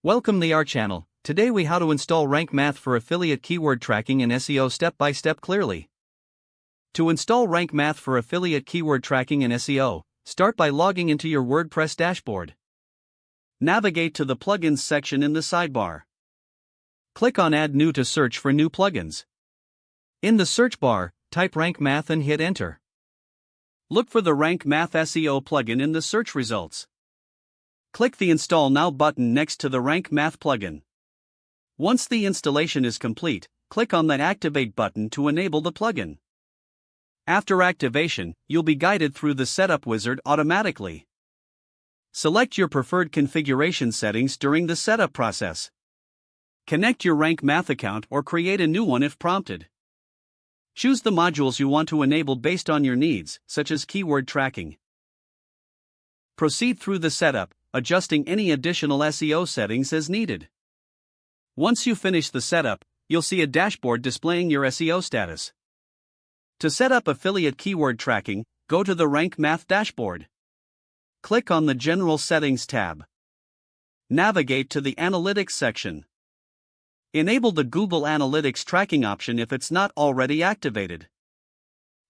Welcome to our channel. Today we how to install Rank Math for affiliate keyword tracking and SEO step by step clearly. To install Rank Math for affiliate keyword tracking and SEO, start by logging into your WordPress dashboard. Navigate to the Plugins section in the sidebar. Click on Add New to search for new plugins. In the search bar, type Rank Math and hit Enter. Look for the Rank Math SEO plugin in the search results. Click the Install Now button next to the Rank Math plugin. Once the installation is complete, click on the Activate button to enable the plugin. After activation, you'll be guided through the setup wizard automatically. Select your preferred configuration settings during the setup process. Connect your Rank Math account or create a new one if prompted. Choose the modules you want to enable based on your needs, such as keyword tracking. Proceed through the setup, adjusting any additional SEO settings as needed. Once you finish the setup, you'll see a dashboard displaying your SEO status. To set up affiliate keyword tracking, go to the Rank Math dashboard. Click on the General Settings tab. Navigate to the Analytics section. Enable the Google Analytics tracking option if it's not already activated.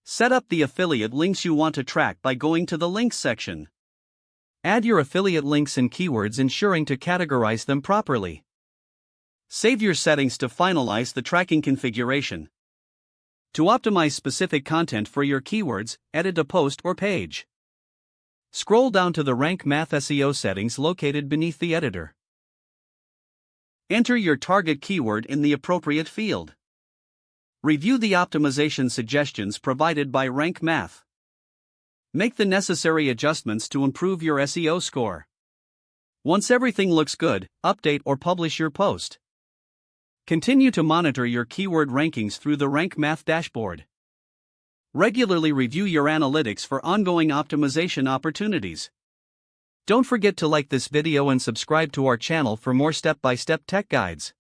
Set up the affiliate links you want to track by going to the Links section. Add your affiliate links and keywords, ensuring to categorize them properly. Save your settings to finalize the tracking configuration. To optimize specific content for your keywords, edit a post or page. Scroll down to the Rank Math SEO settings located beneath the editor. Enter your target keyword in the appropriate field. Review the optimization suggestions provided by Rank Math. Make the necessary adjustments to improve your SEO score. Once everything looks good, update or publish your post. Continue to monitor your keyword rankings through the Rank Math dashboard. Regularly review your analytics for ongoing optimization opportunities. Don't forget to like this video and subscribe to our channel for more step-by-step tech guides.